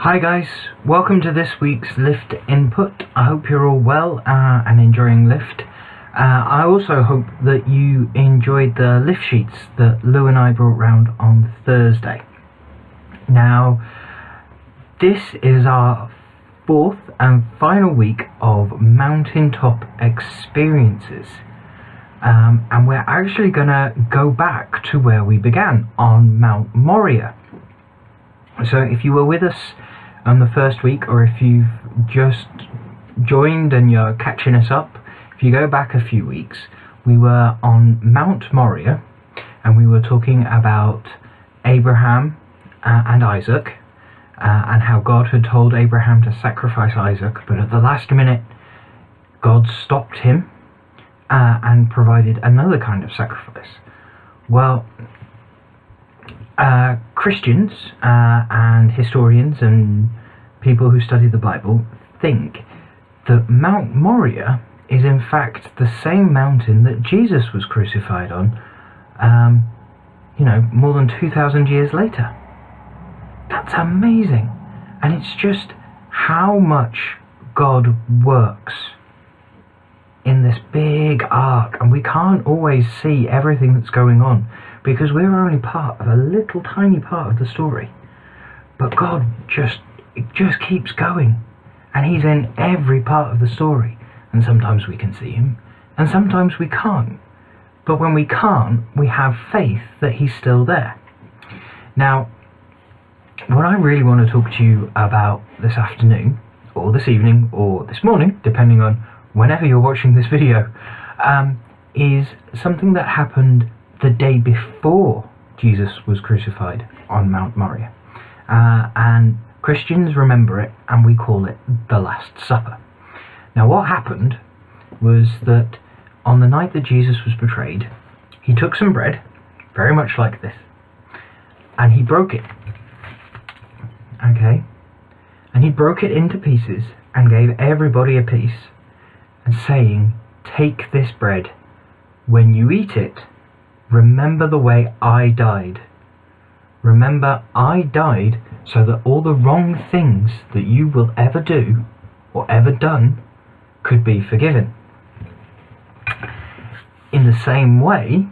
Hi guys, welcome to this week's Lift Input. I hope you're all well and enjoying Lift. I also hope that you enjoyed the lift sheets that Lou and I brought round on Thursday. Now, this is our fourth and final week of mountaintop experiences. And we're actually going to go back to where we began, on Mount Moriah. So if you were with us on the first week, or if you've just joined and you're catching us up, if you go back a few weeks, we were on Mount Moriah and we were talking about Abraham and Isaac and how God had told Abraham to sacrifice Isaac, but at the last minute God stopped him and provided another kind of sacrifice. Well, Christians and historians and people who study the Bible think that Mount Moriah is in fact the same mountain that Jesus was crucified on, more than 2,000 years later. That's amazing. And it's just how much God works in this big arc, and we can't always see everything that's going on because we're only part of a little tiny part of the story. But God just keeps going, and He's in every part of the story, and sometimes we can see Him and sometimes we can't. But when we can't, we have faith that He's still there. Now, what I really want to talk to you about this afternoon, or this evening, or this morning, depending on whenever you're watching this video, is something that happened the day before Jesus was crucified on Mount Moriah. And Christians remember it, and we call it the Last Supper. Now, what happened was that on the night that Jesus was betrayed, He took some bread, very much like this, and He broke it. Okay? And He broke it into pieces and gave everybody a piece, and saying, "Take this bread. When you eat it, remember the way I died. Remember, I died so that all the wrong things that you will ever do or ever done could be forgiven." In the same way,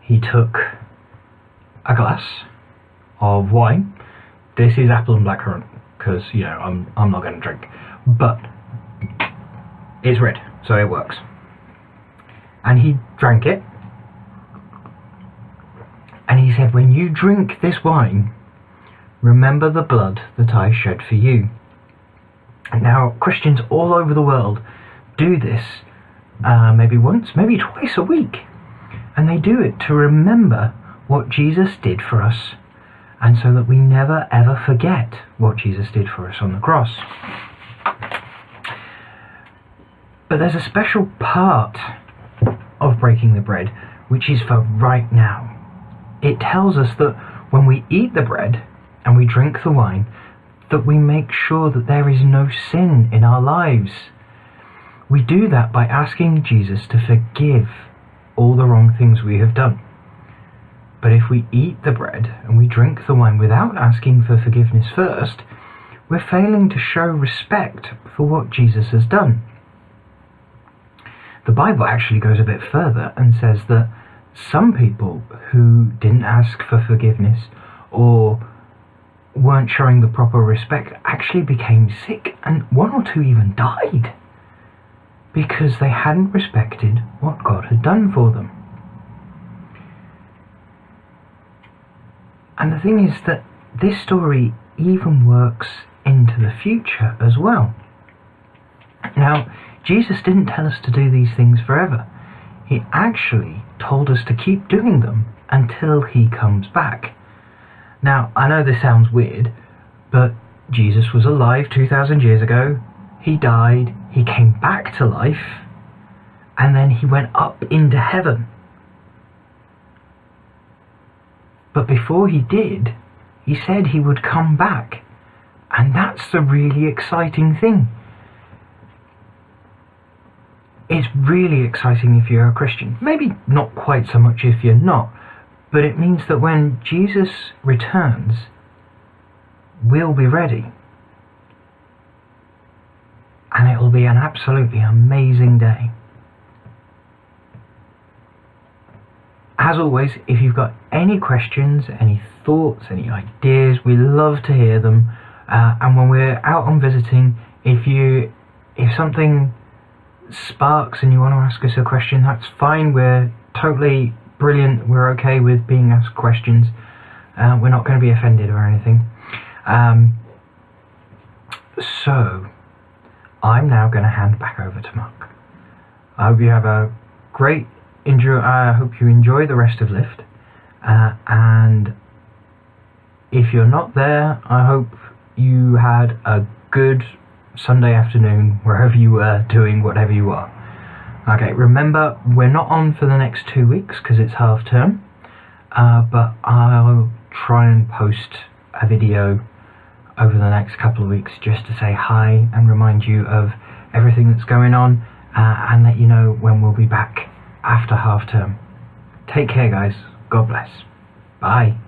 He took a glass of wine. This is apple and blackcurrant, because, I'm not going to drink. But it's red, so it works. And He drank it. And He said, "When you drink this wine, remember the blood that I shed for you." Now, Christians all over the world do this maybe once, maybe twice a week. And they do it to remember what Jesus did for us, and so that we never ever forget what Jesus did for us on the cross. But there's a special part of breaking the bread which is for right now. It tells us that when we eat the bread and we drink the wine, that we make sure that there is no sin in our lives. We do that by asking Jesus to forgive all the wrong things we have done. But if we eat the bread and we drink the wine without asking for forgiveness first, we're failing to show respect for what Jesus has done. The Bible actually goes a bit further and says that some people who didn't ask for forgiveness or weren't showing the proper respect actually became sick, and one or two even died because they hadn't respected what God had done for them. And the thing is that this story even works into the future as well. Now, Jesus didn't tell us to do these things forever. He actually told us to keep doing them until He comes back. Now, I know this sounds weird, but Jesus was alive 2,000 years ago. He died, He came back to life, and then He went up into heaven. But before He did, He said He would come back. And that's the really exciting thing. It's really exciting if you're a Christian. Maybe not quite so much if you're not, but it means that when Jesus returns, we'll be ready. And it will be an absolutely amazing day. As always, if you've got any questions, any thoughts, any ideas, we love to hear them. And when we're out on visiting, if something sparks and you want to ask us a question, that's fine. We're totally brilliant. We're okay with being asked questions. We're not going to be offended or anything. So I'm now going to hand back over to Mark. I hope you have a great I hope you enjoy the rest of Lift. And if you're not there, I hope you had a good Sunday afternoon wherever you were doing whatever you are. Okay, remember, we're not on for the next 2 weeks because it's half term, but I'll try and post a video over the next couple of weeks just to say hi and remind you of everything that's going on, and let you know when we'll be back after half term. Take care, guys. God bless. Bye.